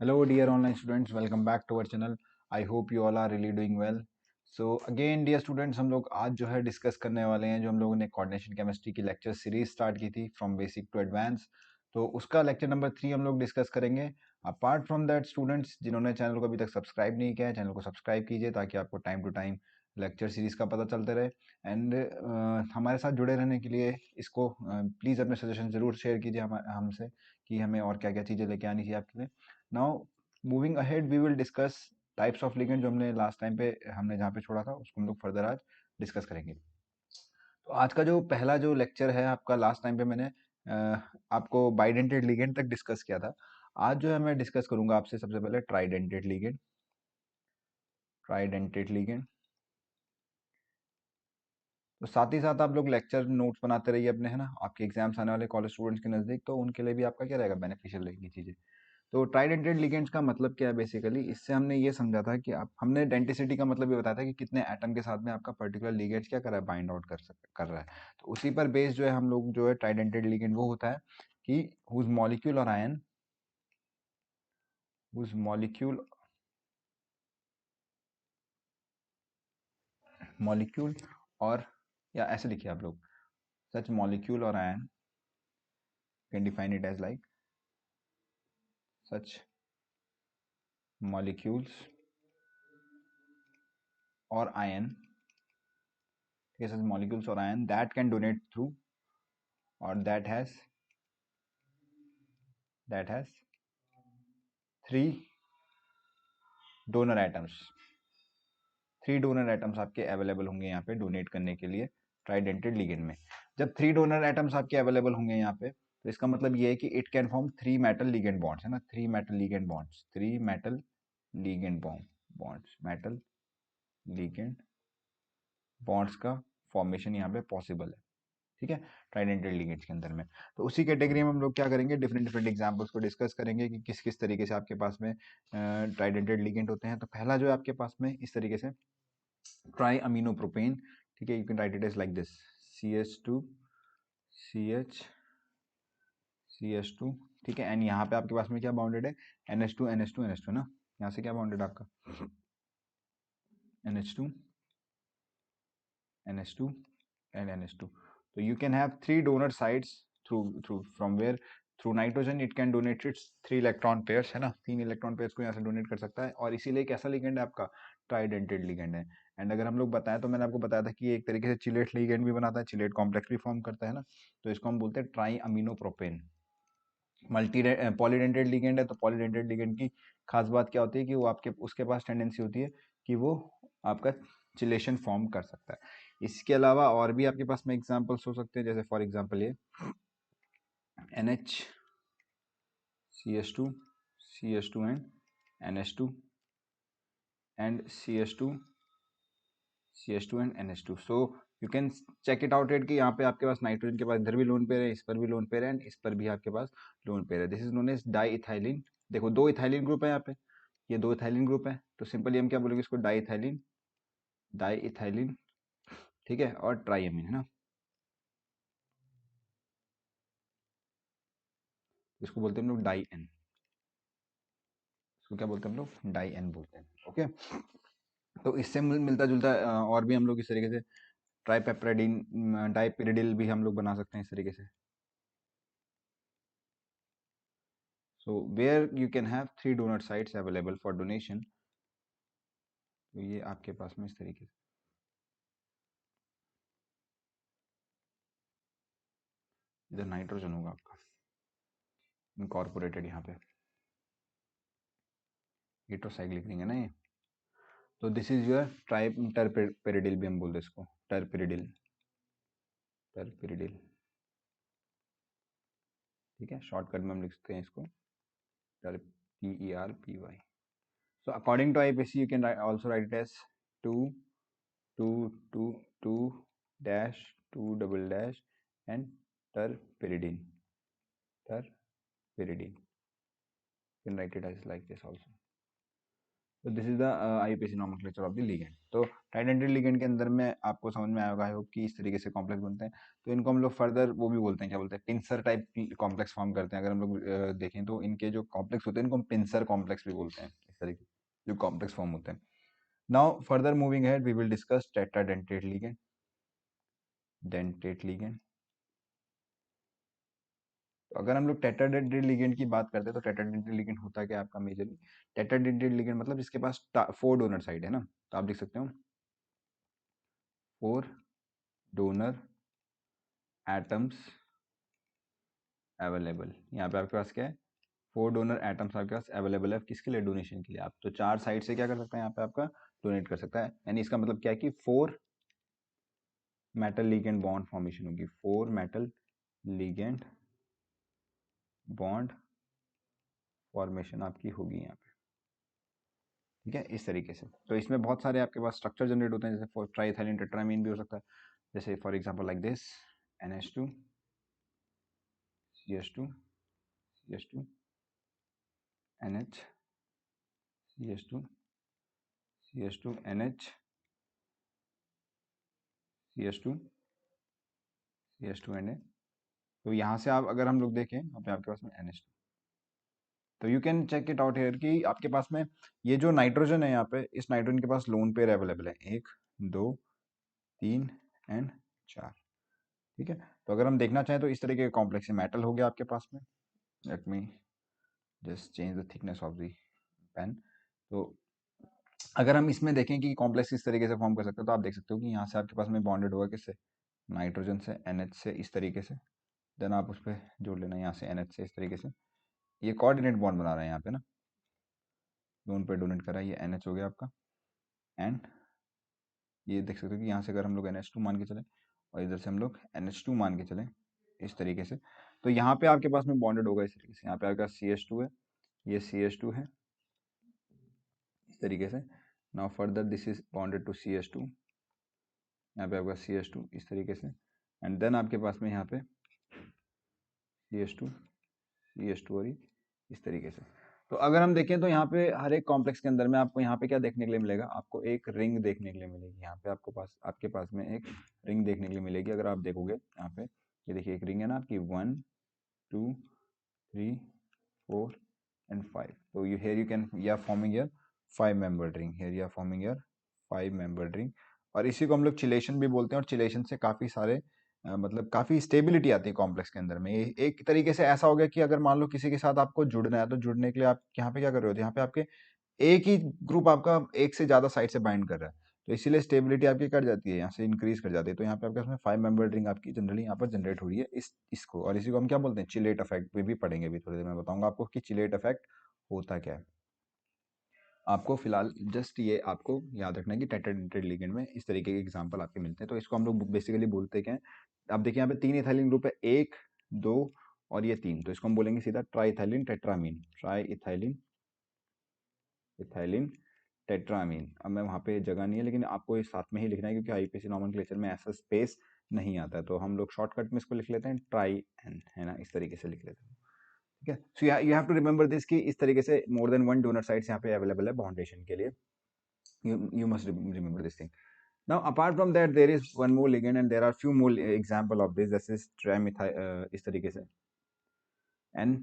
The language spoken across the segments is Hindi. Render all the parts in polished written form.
Hello, dear online students. Welcome back to our channel. I hope you all are really doing well. So again, dear students, हम लोग आज जो है डिस्कस करने वाले हैं जो हम लोगों ने कोऑर्डिनेशन केमिस्ट्री की लेक्चर सीरीज स्टार्ट की थी फ्रॉम बेसिक टू एडवांस। तो उसका लेक्चर नंबर 3 हम लोग डिस्कस करेंगे। अपार्ट फ्रॉम दैट, स्टूडेंट्स जिन्होंने चैनल को अभी तक सब्सक्राइब नहीं किया है, चैनल को सब्सक्राइब कीजिए ताकि आपको time to time lecture series का पता चलते रहे। एंड हमारे साथ जुड़े रहने के लिए इसको प्लीज़ अपने सजेशन ज़रूर शेयर कीजिए हमसे कि हमें और क्या क्या चीज़ें लेके आनी चाहिए आपके लिए। Now moving ahead we will discuss types of ligand जो हमने लास्ट टाइम पे हमने जहाँ पे छोड़ा था उसको हम लोग फर्दर आज डिस्कस करेंगे। तो आज का जो पहला जो लेक्चर है आपका, लास्ट टाइम पे मैंने आपको बाइडेंटेड लिगेंड तक डिस्कस किया था। आज जो है मैं डिस्कस करूंगा आपसे सबसे पहले ट्राइडेंटेड लिगेंड। ट्राइडेंटेड लिगेंड, तो साथ ही साथ आप लोग लेक्चर नोट्स बनाते रहिए अपने, है ना, आपके एग्जाम्स आने वाले कॉलेज स्टूडेंट्स के नज़दीक, तो उनके लिए भी आपका क्या रहेगा, बेनिफिशियल रहेगी चीज़ें। तो ट्राइडेंटेड लिगेंड्स का मतलब क्या है बेसिकली, इससे हमने ये समझा था कि आप, हमने डेंटिसिटी का मतलब ये बताया था कि कितने एटम के साथ में आपका पर्टिकुलर लिगेंड्स क्या कर रहा है, बाइंड आउट कर रहा है। तो उसी पर बेस जो है हम लोग जो है ट्राइडेंटेड लिगेंड वो होता है कि हुज मॉलिक्यूल और आयन, हुज मॉलिक्यूल, मॉलिक्यूल और, या ऐसे लिखिए आप लोग, सच मॉलिक्यूल और ion can define it as like such molecules और आयन, ठीक है, सच मॉलिक्यूल्स और ion that can donate through, और that has three donor atoms, three donor atoms आपके अवेलेबल होंगे यहाँ पे डोनेट करने के लिए ट्राइडेंटेड लिगेंड में। जब थ्री डोनर एटम्स आपके अवेलेबल होंगे यहाँ पे, तो इसका मतलब ये है कि it can form three metal ligand bonds, है ना, three metal ligand bonds, three metal ligand bonds, metal ligand bonds का फॉर्मेशन यहाँ पे पॉसिबल है, ठीक है, ट्राइडेंटेड लिगेंड्स के अंदर में। तो उसी कैटेगरी में हम लोग क्या करेंगे, डिफरेंट डिफरेंट एग्जांपल्स को डिस्कस करेंगे कि किस किस तरीके से आपके पास में ट्राइडेंटेड लिगेंड होते हैं। तो पहला जो है आपके पास में इस तरीके से ट्राई अमीनो प्रोपेन, ठीक है, you can write it as like this, CH2 CH CH2, ठीक है। एंड यहाँ पे आपके पास में क्या बाउंडेड है, NH2 NH2 NH2 ना, यहाँ से क्या बाउंडेड आपका NH2 NH2 and NH2। तो you can have three donor sites through from where through nitrogen it can donate its three electron pairs, है ना, तीन इलेक्ट्रॉन पेयर्स को यहाँ से डोनेट कर सकता है, और इसीलिए कैसा लिगेंड है आपका, ट्राइडेंटेड लिगेंड है। एंड अगर हम लोग बताएं तो मैंने आपको बताया था कि एक तरीके से चिलेट लिगेंड भी बनाता है, चिलेट कॉम्प्लेक्स भी फॉर्म करता है ना, तो इसको हम बोलते हैं try amino propane. Multi polydentate ligand है, तो पॉलीडेंटेड लिगेंड की खास बात क्या होती है कि वो आपके उसके पास टेंडेंसी होती है कि वो आपका चिलेशन फॉर्म कर सकता है। इसके अलावा और भी आपके पास में एग्जांपल्स हो सकते हैं, जैसे फॉर एग्जांपल ये NH CH2 CH2 and NH2 and CH2 CH2 and NH2। So you can check it out at कि यहाँ पे आपके पास नाइट्रोजन के पास इधर भी लोन पेयर है, इस पर भी लोन पेयर है, एंड इस पर भी आपके पास लोन पेयर है। This is known as diethylene. देखो दो इथाइलिन ग्रुप है यहाँ पे, ये दो इथाइलिन ग्रुप है, तो सिंपली हम क्या बोलेंगे इसको, डाई इथाइलिन, डाई इथाइलिन, ठीक है, और ट्राइअमीन, है ना, इसको बोलते हैं हम लोग डाई एन, इसको क्या बोलते हैं हम लोग, डाई एन बोलते हैं, ओके। तो इससे मिलता जुलता और भी हम लोग इस तरीके से ट्राईपेप्रिडिन, डाइपिरिडिल भी हम लोग बना सकते हैं इस तरीके से। So where you can have three donor sites available for donation, तो ये आपके पास में इस तरीके से इधर नाइट्रोजन होगा आपका इनकॉर्पोरेटेड यहाँ पे, हेट्रोसाइक्लिक रिंग है ना ये। तो दिस इज योर ट्राई टर्पेरिडिल भी हम बोलते हैं इसको, टर्पेरिडिल, टर्पेरिडिल, ठीक है, शॉर्टकट में हम लिख सकते हैं इसको टर, PERPY। So according to IPC, you can also write it as 2 2 2 2 dash 2 double dash and terpyridine. Terpyridine. You can write it as like this also. तो this is the IPC nomenclature of the ligand. तो ट्राइडेंटेड लिगेंड के अंदर में आपको समझ में आया होगा आई होप कि इस तरीके से कॉम्प्लेक्स बनते हैं। तो इनको हम लोग फर्दर वो भी बोलते हैं, क्या बोलते हैं, पिंसर टाइप कॉम्प्लेक्स फॉर्म करते हैं। अगर हम लोग देखें तो इनके जो कॉम्प्लेक्स होते हैं इनको हम पिंसर कॉम्प्लेक्स भी बोलते हैं, इस तरीके जो कॉम्प्लेक्स फॉर्म होते हैं। Now further moving ahead we will discuss tetradentate ligand. Dentate ligand, तो अगर हम लोग टेट्राडेंटेड लिगेंड की बात करते हैं तो टेट्राडेंटेड लिगेंड होता है क्या आपका मेजरली, टेट्राडेंटेड लिगेंड मतलब जिसके पास 4 डोनर साइड है ना। तो आप लिख सकते हो 4 डोनर एटम्स अवेलेबल। यहाँ पे आपके पास क्या है, 4 डोनर एटम्स आपके पास अवेलेबल है, किसके लिए, डोनेशन के लिए। आप तो 4 साइड से क्या कर सकते हैं यहाँ पे आपका डोनेट कर सकता है। यानी इसका मतलब क्या है कि 4 मेटल लिगेंड बॉन्ड फॉर्मेशन होगी, 4 मेटल लिगेंड बॉन्ड फॉर्मेशन आपकी होगी यहाँ पे, ठीक है, इस तरीके से। तो इसमें बहुत सारे आपके पास स्ट्रक्चर जनरेट होते हैं, जैसे ट्राइथाइलिन टेट्रामीन भी हो सकता है, जैसे for example like this NH2 CH2 CH2 NH CH2 CH2 NH CH2 CH2 Na। तो यहाँ से आप अगर हम लोग देखें यहाँ पे आपके पास में NH2, तो you can check it out here कि आपके पास में ये जो नाइट्रोजन है यहाँ पे, इस नाइट्रोजन के पास लोन पेयर अवेलेबल है 1 2 3 एंड 4, ठीक है। तो अगर हम देखना चाहें तो इस तरीके के कॉम्प्लेक्स मेटल हो गया आपके पास में। Let me just change the thickness of the pen. तो अगर हम इसमें देखें कि कॉम्प्लेक्स इस तरीके से फॉर्म कर सकते हैं, तो आप देख सकते हो कि यहाँ से आपके पास में बॉन्डेड होगा किससे, नाइट्रोजन से, NH से, इस तरीके से। देन आप उस पर जोड़ लेना यहाँ से NH से इस तरीके से, ये कोऑर्डिनेट बॉन्ड बना रहा है यहाँ पे ना, लोन पे डोनेट करा है, ये NH हो गया आपका। एंड ये देख सकते हो कि यहाँ से अगर हम लोग NH2 मान के चले और इधर से हम लोग NH2 मान के चले इस तरीके से, तो यहाँ पे आपके पास में बॉन्डेड होगा इस तरीके से। यहाँ पे आपके पास CH2 है, ये CH2 है इस तरीके से। Now further this is bonded to CH2, यहाँ पे आपका CH2 इस तरीके से। एंड देन आपके पास में यहाँ पे CH2 CH2 और इस तरीके से। तो अगर हम देखें तो यहाँ पे हर एक कॉम्प्लेक्स के अंदर में आपको यहाँ पे क्या देखने के लिए मिलेगा, आपको एक रिंग देखने के लिए मिलेगी। यहाँ पे आपके पास में एक रिंग देखने के लिए मिलेगी। अगर आप देखोगे यहाँ पे, ये देखिए एक रिंग है ना आपकी, 1 2 3 4 एंड 5। तो यू हेयर यू कैन या forming your 5 membered ring, here या फॉर्मिंग योर 5 मेंबर्ड रिंग। और इसी को हम लोग चिलेशन भी बोलते हैं। और चिलेशन से काफ़ी सारे मतलब काफ़ी स्टेबिलिटी आती है कॉम्प्लेक्स के अंदर में। ये एक तरीके से ऐसा हो गया कि अगर मान लो किसी के साथ आपको जुड़ना है, तो जुड़ने के लिए आप यहाँ पे क्या कर रहे हो, यहाँ पे आपके एक ही ग्रुप आपका एक से ज़्यादा साइड से बाइंड कर रहा है, तो इसीलिए स्टेबिलिटी आपकी कट जाती है, यहाँ से इंक्रीज कर जाती है। तो यहाँ पे आपके पास में 5 मेंबर रिंग आपकी जनरली यहाँ पर जनरेट हो रही है इसको। और इसी को हम क्या बोलते हैं, चिलेट इफेक्ट पे भी पढ़ेंगे। अभी थोड़ी देर में बताऊंगा आपको कि चिलेट इफेक्ट होता क्या है। आपको फिलहाल जस्ट ये आपको याद रखना है कि टेट्राडेंटेड लिगेंड में इस तरीके के एग्जांपल आपके मिलते हैं। तो इसको हम लोग बेसिकली बोलते क्या है, आप देखिए यहाँ पे 3 इथाइलिन ग्रुप है, 1 2 और ये 3। तो इसको हम बोलेंगे सीधा triethylene tetramine, tri ethylene ethylene tetramine. अब मैं वहाँ पे जगह नहीं है, लेकिन आपको ये साथ में ही लिखना है क्योंकि आईपीसी नॉमेनक्लेचर में ऐसा स्पेस नहीं आता है। तो हम लोग शॉर्टकट में इसको लिख लेते हैं ट्राई एन, है ना, इस तरीके से लिख लेते हैं, ठीक है। So you have to remember this कि इस तरीके से मोर देन 1 डोनर साइट्स यहाँ पे अवेलेबल है बॉन्डेशन के लिए। You must remember this thing. Now apart from that there is one more ligand and there are few more example of this. This is trimethyl इस तरीके से N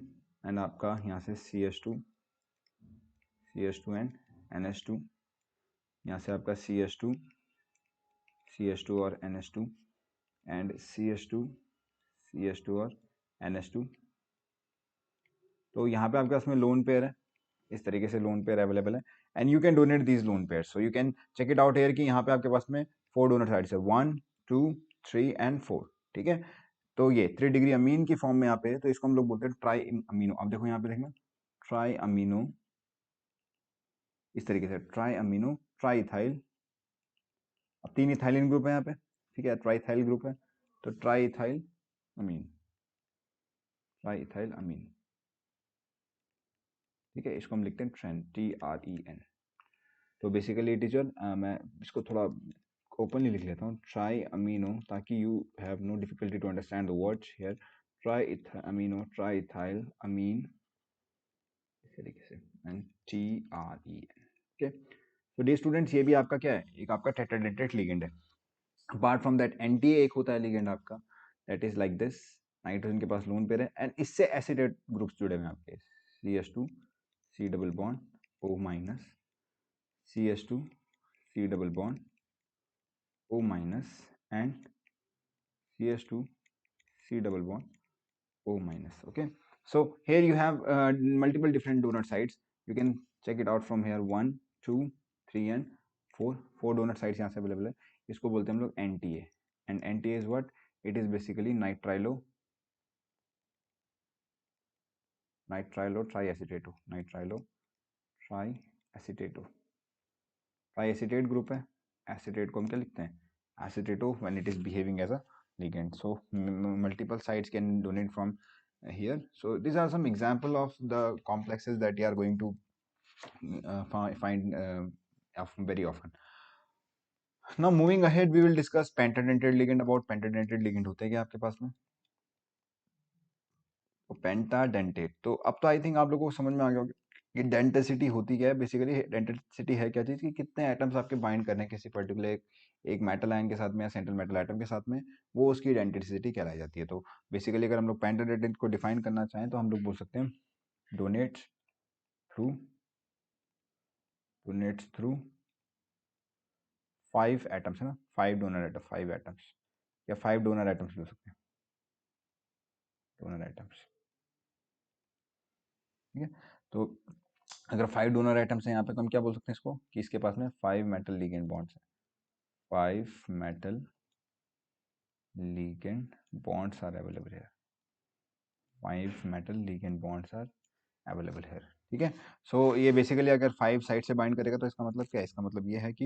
and आपका यहाँ से CH2 and NH2, यहाँ से आपका CH2 और NH2 and CH2 और NH2। तो यहाँ पे आपके पास में लोन पेयर है, इस तरीके से लोन पेयर अवेलेबल है। And you can donate these lone pair, so you can check it out here कि यहाँ पे आपके पास में 4 डोनर साइड्स है, 1 2 3 एंड 4, ठीक है। तो ये 3 डिग्री अमीन की फॉर्म में यहाँ पे है, तो इसको हम लोग बोलते हैं ट्राई अमीनो। अब देखो यहाँ पे देखना, ट्राई अमीनो इस तरीके से, ट्राई अमीनो ट्राईथाइल। अब 3 इथाइलिन ग्रुप है यहाँ पे, ठीक है, ट्राईथाइल ग्रुप है, तो ट्राईथाइल अमीन, ट्राईथाइल अमीन, ठीक है। इसको हम लिखते हैं ट्रेन, TREN। तो बेसिकली टीचर मैं इसको थोड़ा ओपनली लिख लेता हूँ, ट्राई अमीनो, ताकि you have no difficulty to understand the words here. Tri amino triethyl amine इस तरीके से, एंड TREN, ओके, तो डी स्टूडेंट्स ये भी आपका क्या है, एक आपका टेट्राडेंटेट लिगेंड है। अपार्ट फ्रॉम दैट एनटीए एक होता है लिगेंड आपका, that is like this, nitrogen के पास लोन पेयर है एंड इससे एसिडेट ग्रुप्स जुड़े हुए हैं आपके, CH2 C double bond O minus, CH2 C double bond O minus and CH2 C double bond O minus. Okay, so here you have multiple different donor sites. You can check it out from here, 1 2 3 and 4 4 donor sites यहाँ से अवेलेबल है। इसको बोलते हैं हम लोग NTA and NTA is what? It is basically nitrilo triacetato, nitrilo triacetato, triacetate group है। एसिटेट को हम क्या लिखते हैं, acetato when it is behaving as a ligand. So multiple sites can donate from here. So these are some example of the complexes that you are going to find very often. Now moving ahead, we will discuss pentadentate ligand. About pentadentate ligand होते हैं क्या आपके पास में, तो पेंटाडेंटेट, तो अब तो आई थिंक आप लोगों को समझ में आ गया होगा कि डेंटिसिटी होती क्या है। बेसिकली डेंटिसिटी है क्या चीज़, कि कितने एटम्स आपके बाइंड करने हैं किसी पर्टिकुलर एक मेटल आयन के साथ में या सेंट्रल मेटल एटम के साथ में, वो उसकी डेंटिसिटी कहलाई जाती है। तो बेसिकली अगर हम लोग पेंटाडेंटेट को डिफाइन करना चाहें तो हम लोग बोल सकते हैं डोनेट्स थ्रू 5 एटम्स, है ना, 5 डोनर एटम, 5 एटम्स या 5 डोनर एटम्स भी हो सकते हैं, डोनर एटम्स। ठीक है, तो अगर 5 डोनर एटम्स हैं यहाँ पे तो हम क्या बोल सकते हैं इसको, कि इसके पास में 5 मेटल लिगेंड बॉन्ड्स हैं, 5 metal ligand bonds are available here, 5 metal ligand bonds are available here। ठीक है, सो ये बेसिकली अगर 5 साइड से बाइंड करेगा तो इसका मतलब क्या है, इसका मतलब ये है कि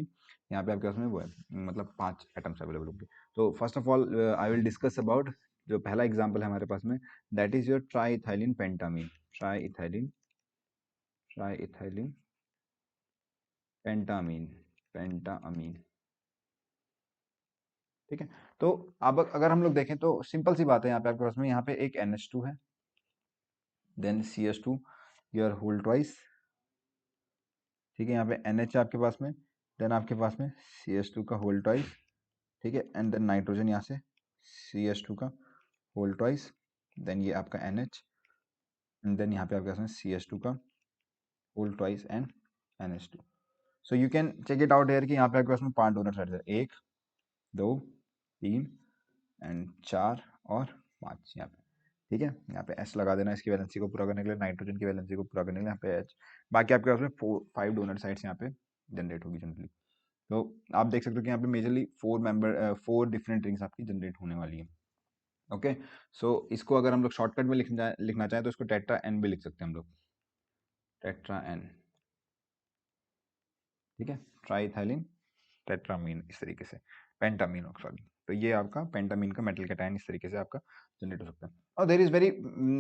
यहाँ पे आपके पास में वो है, मतलब 5 एटम्स अवेलेबल होंगे। तो first of all I will discuss about जो पहला एग्जांपल है हमारे पास में, दैट इज योर ट्राइइथाइलिन पेंटामीन, ट्राइइथाइलिन पेंटामीन। ठीक है, तो अब अगर हम लोग देखें तो सिंपल सी बात है, यहाँ पे आपके पास में यहाँ पे एक NH2 है, then CH2 your whole twice. ठीक है, यहाँ पे NH है आपके पास में, देन आपके पास में CH2 का होल ट्वाइस। ठीक है, एंड देन नाइट्रोजन यहाँ से CH2 का होल ट्वाइस, देन ये आपका NH, एंड देन यहाँ पे आपके पास में CH2 का whole twice and NH2। So you can check it out here कि यहाँ पे आपके पास में 5 डोनर साइड है, 1 2 3 एंड 4 और 5 यहाँ पे। ठीक है, यहाँ पे S लगा देना इसकी वैलेंसी को पूरा करने के लिए, नाइट्रोजन की वैलेंसी को पूरा करने के लिए यहाँ पे H। बाकी आपके पास में 5 डोनर साइड्स यहाँ पे जनरेट होगी जनरली। तो आप देख सकते हो कि यहाँ पे मेजरली 4 डिफरेंट रिंग्स आपकी जनरेट होने वाली है। ओके, सो इसको अगर हम लोग शॉर्टकट में लिखना चाहें तो इसको टेट्रा एन भी लिख सकते हैं हम लोग, टेट्रा एन। ठीक है, ट्राइथाइलिन टेट्रामीन, इस तरीके से पेंटामीन, सॉरी। तो ये आपका पेंटामीन का मेटल कैटायन इस तरीके से आपका जनरेट हो सकता है। और there is very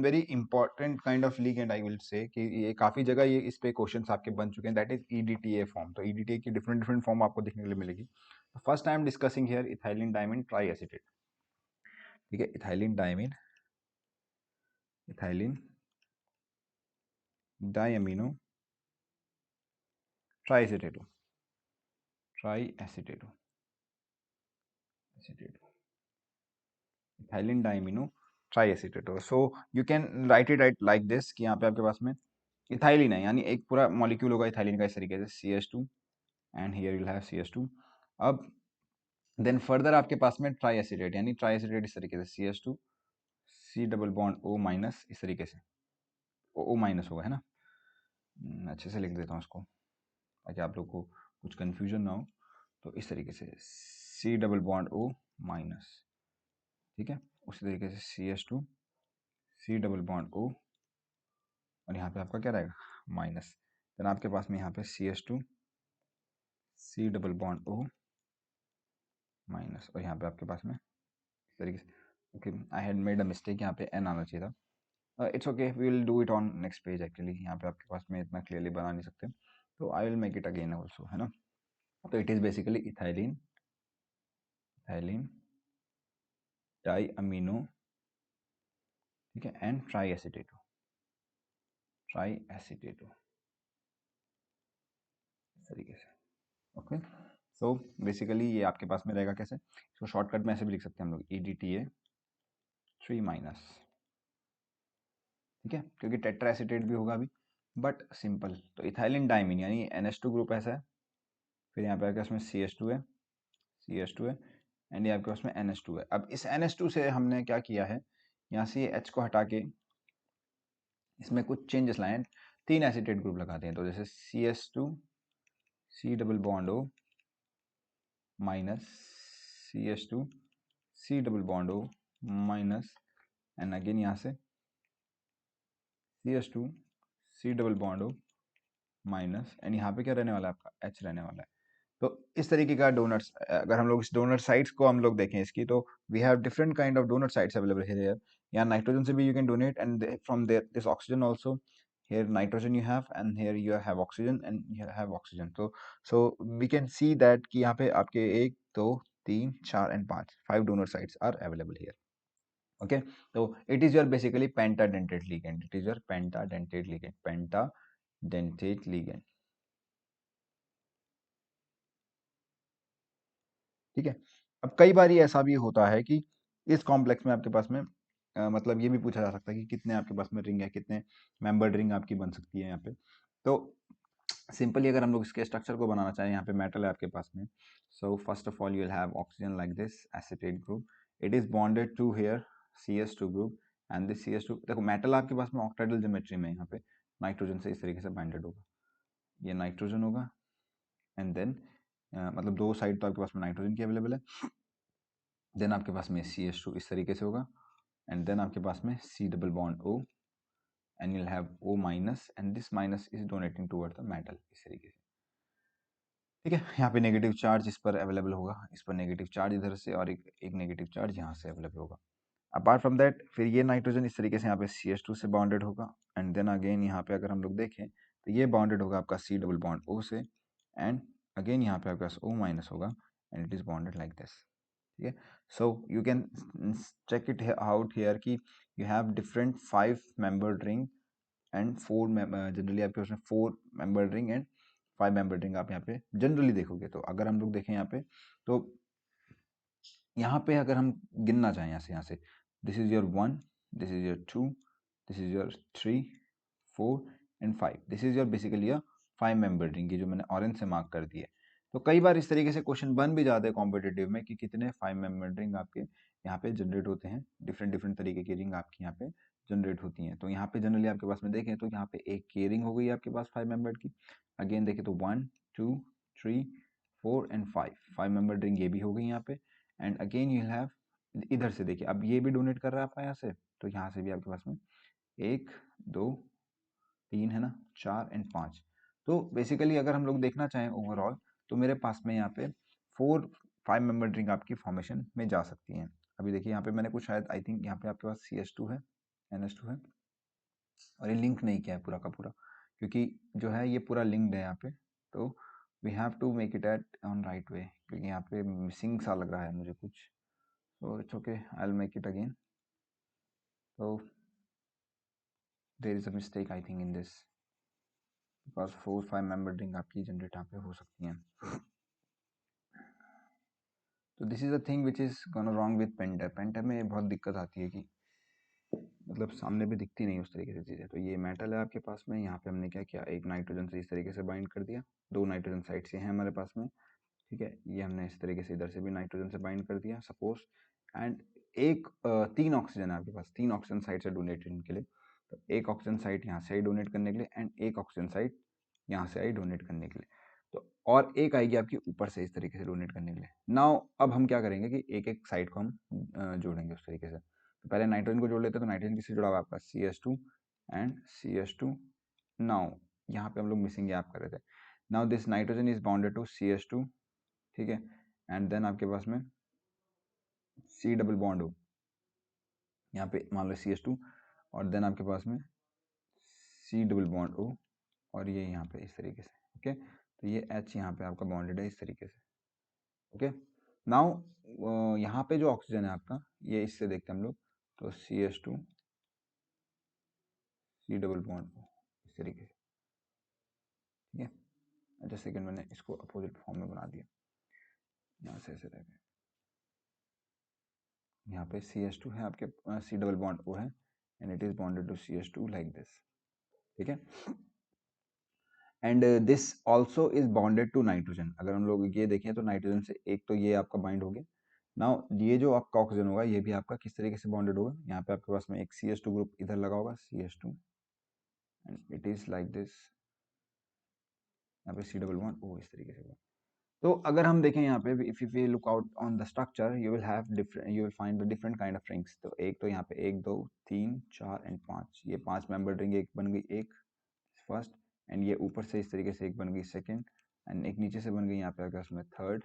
very important kind of ligand, I will say कि ये काफी जगह ये इस पे क्वेश्चंस आपके बन चुके हैं, दैट इज EDTA फॉर्म। तो EDTA की डिफरेंट डिफरेंट फॉर्म आपको देखने के लिए मिलेगी। तो first I am discussing here ethylene diamine triacetate. ठीक है, ethylene diamino triacetato, ethylene diamino triacetato. So you can write it like this, कि यहाँ पे आपके पास में इथाइलिन है, यानी एक पूरा मॉलिक्यूल होगा इथाइलिन का इस तरीके से, CH2 and here you will have CH2। अब देन फर्दर आपके पास में ट्राइएसिटेट, यानी ट्राइएसिटेट इस तरीके से, CH2 C double bond O minus, इस तरीके से O माइनस होगा, है ना। अच्छे से लिख देता हूँ उसको ताकि आप लोग को कुछ कन्फ्यूजन ना हो। तो इस तरीके से C double bond O minus, ठीक है, उसी तरीके से CH2 C double bond O, और यहाँ पे आपका क्या रहेगा, माइनस। देन आपके पास में यहाँ पे CH2 C double bond O minus, और यहाँ पे आपके पास में इस तरीके से, okay I had made a mistake, यहाँ पे N आना चाहिए था। It's okay, we will do it on next page. Actually यहाँ पे आपके पास में इतना क्लियरली बना नहीं सकते, तो I will make it again also, है ना। तो it is basically ethylene di amino, ठीक है, एंड ट्राइएसिटेटो तरीके से। ओके, सो बेसिकली ये आपके पास में रहेगा कैसे, इसको शॉर्टकट में ऐसे भी लिख सकते हैं हम लोग, EDTA3-, ठीक है, क्योंकि टेट्रा एसीटेट भी होगा अभी, बट सिंपल। तो इथाइलिन डाइमीन यानी NH2 ग्रुप ऐसा है, फिर यहाँ पे आपके पास में CH2 है, CH2 है, एंड ये आपके पास में NH2 है। अब इस NH2 से हमने क्या किया है, यहाँ से ये H को हटा के इसमें कुछ चेंजेस लाए, 3 एसीटेट ग्रुप लगाते हैं। तो जैसे CH2 C double bond O minus CH2 C double bond O minus, and again यहाँ से CH2 C double bond O minus, and यहाँ पे क्या रहने वाला है आपका H रहने वाला है। तो इस तरीके का डोनट्स, अगर हम लोग इस डोनट साइट्स को हम लोग देखें इसकी, तो we have different kind of donor sites available here. यहाँ नाइट्रोजन से भी you can donate, and from there this oxygen also, here nitrogen you have, and here you have oxygen, and you have oxygen. So we can see that कि यहाँ पे आपके 1 2 3 4 and 5 5 donor sites are available here. Okay, so it is your basically pentadentate ligand, it is your pentadentate ligand. ठीक है, अब कई बार ऐसा भी होता है कि इस कॉम्प्लेक्स में आपके पास में मतलब ये भी पूछा जा सकता है कि कितने आपके पास में रिंग है, कितने मेंबर्ड रिंग आपकी बन सकती है यहाँ पे। तो सिंपली अगर हम लोग इसके स्ट्रक्चर को बनाना चाहें, यहाँ पे मेटल है आपके पास में, so first of all you will have oxygen like this acetate group, it is bonded to here CH2 group, and this CH2, देखो मेटल आपके पास में ऑक्टाइडल ज्योमेट्री में यहाँ पे नाइट्रोजन से इस तरीके से बाइंडेड होगा, ये नाइट्रोजन होगा, एंड देन मतलब दो साइड तो आपके पास में नाइट्रोजन की अवेलेबल है, देन आपके पास में CH2 इस तरीके से होगा, एंड देन आपके पास में C double bond O, and you'll have O minus, and this minus is donating toward the metal, इस तरीके से। ठीक है, यहाँ पे नेगेटिव चार्ज इस पर अवेलेबल होगा, इस पर नेगेटिव चार्ज इधर से, और एक नेगेटिव चार्ज यहाँ से अवेलेबल होगा। अपार्ट फ्रॉम दैट फिर ये नाइट्रोजन इस तरीके से यहाँ पे CH2 से बाउंडेड होगा, एंड देन अगेन यहाँ पे अगर हम लोग देखें तो ये बाउंडेड होगा आपका C डबल बॉन्ड O से, एंड अगेन यहाँ पे आपके पास O माइनस होगा, and it is bonded like this. ठीक है, so you can check it out here कि you have different 5 membered ring and 4 generally आपके पास में 4 membered ring and 5 membered ring आप यहाँ पे जनरली देखोगे। तो अगर हम लोग देखें यहाँ पे, तो यहाँ पे अगर हम गिनना चाहें यहाँ से this is your 1, this is your 2, this is your 3 4 and 5, this is your basically your 5 membered ring, ये जो मैंने ऑरेंज से मार्क कर दिए। तो कई बार इस तरीके से क्वेश्चन बन भी जाते हैं कॉम्पिटेटिव में कि कितने 5 मेंबर्ड रिंग आपके यहाँ पे जनरेट होते हैं, डिफरेंट डिफरेंट तरीके की रिंग आपकी यहाँ पे जनरेट होती हैं। तो यहाँ पे जनरली आपके पास में देखें तो यहाँ पे एक की रिंग हो गई आपके पास 5 मेंबर्ड की, अगेन देखें तो 1 2 3 4 एंड 5 मेंबर्ड रिंग ये भी हो गई यहाँ पे, एंड अगेन यू हैव इधर से देखिए अब ये भी डोनेट कर रहा है आपका यहाँ से, तो यहाँ से भी आपके पास में 1 2 3 है ना, 4 एंड 5। तो बेसिकली अगर हम लोग देखना चाहें ओवरऑल, तो मेरे पास में यहाँ पे 5 मेंबर रिंग आपकी फॉर्मेशन में जा सकती हैं। अभी देखिए यहाँ पे मैंने कुछ शायद आई थिंक यहाँ पे आपके पास CH2 है, NH2 है, और ये लिंक नहीं किया है पूरा का पूरा, क्योंकि जो है ये पूरा लिंक्ड है यहाँ पे, तो we have to make it at on right way, क्योंकि यहाँ पे मिसिंग सा लग रहा है मुझे कुछ, तो it's okay, I will make it again. तो there is a mistake I think in this, because 4 5 member ring आपकी जनरेट यहाँ पे हो सकती हैं। तो this is a thing which is gonna wrong with painter, painter में बहुत दिक्कत आती है कि मतलब सामने भी दिखती नहीं उस तरीके से चीज़ें। तो ये मेटल है आपके पास में, यहाँ पे हमने क्या किया, एक नाइट्रोजन से इस तरीके से बाइंड कर दिया, 2 नाइट्रोजन साइड से हैं हमारे पास में, ठीक है, ये हमने इस तरीके से इधर से भी नाइट्रोजन से बाइंड कर दिया सपोज, एंड एक 3 ऑक्सीजन है आपके पास, 3 ऑक्सीजन साइड से डोनेट के लिए, तो एक ऑक्सीजन साइड यहाँ से आई डोनेट करने के लिए, एंड एक ऑक्सीजन साइड यहाँ से आई डोनेट करने के लिए, तो और एक आएगी आपकी ऊपर से इस तरीके से डोनेट करने के लिए। नाउ अब हम क्या करेंगे कि एक एक साइड को हम जोड़ेंगे उस तरीके से। तो पहले नाइट्रोजन को जोड़ लेते हैं, तो नाइट्रोजन किससे जुड़ा हुआ आपका CH2 एंड CH2। नाउ यहाँ पे हम लोग मिसिंग गैप कर रहे थे, now this nitrogen is bounded to CH2, ठीक है, एंड देन आपके पास में C डबल बॉन्ड हो, यहाँ पे मान लो CH2, और देन आपके पास में C डबल बॉन्ड O, और ये यहाँ पे इस तरीके से, ओके, तो ये H यहाँ पे आपका बॉन्डेड है इस तरीके से, ओके। नाउ यहाँ पे जो ऑक्सीजन है आपका, ये इससे देखते हैं हम लोग, तो CH2 C double bond O इस तरीके से, ठीक है, जैसे कि मैंने इसको अपोजिट फॉर्म में बना दिया, यहाँ से ऐसे रहेगा, यहाँ पे CH2 है आपके, C डबल बॉन्ड O है, and it is bonded to CH2 like this, ठीक है। And this also is bonded to nitrogen. अगर हम लोग ये देखें तो नाइट्रोजन से एक तो ये आपका बाइंड हो गया। नाउ ये जो आपका ऑक्सीजन होगा ये भी आपका किस तरीके से बॉन्डेड होगा, यहाँ पे आपके पास में एक CH2 ग्रुप इधर लगा होगा, CH2, and it is like this, यहाँ पे C डबल बॉन्ड O इस तरीके से होगा। तो अगर हम देखें यहाँ पे, if you look out on the structure you will have different, you will find the different kind of rings. तो एक तो यहाँ पे 1 2 3 4 एंड 5, ये 5 मेंबर रिंग एक बन गई, एक फर्स्ट, एंड ये ऊपर से इस तरीके से एक बन गई सेकंड, एंड एक नीचे से बन गई यहाँ पे आपके पास में थर्ड,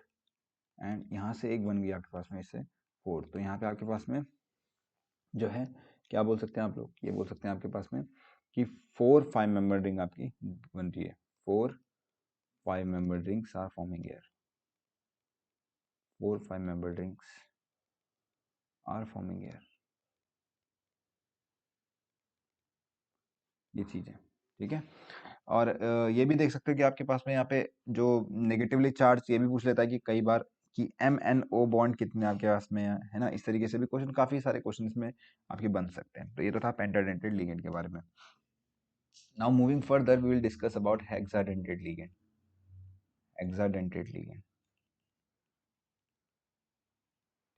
एंड यहाँ से एक बन गई आपके पास में इससे फोर्थ। तो यहाँ पे आपके पास में जो है क्या बोल सकते हैं आप लोग, ये बोल सकते हैं आपके पास में कि 4-5 मेंबर रिंग आपकी बन रही है, 4-5 member rings are forming here, 4-5 member rings are forming here, ये चीज़ है, ठीक है। और ये भी देख सकते हो कि आपके पास में यहाँ पे जो नेगेटिवली चार्ज, ये भी पूछ लेता है कि कई बार कि MnO बॉन्ड कितने आपके पास में है ना, इस तरीके से भी क्वेश्चन, काफी सारे क्वेश्चन इसमें आपके बन सकते हैं। तो ये तो था पेंटाडेंटेड लिगेंड के बारे में। Now moving further we will discuss about hexadentate ligand, hexadentate ligand,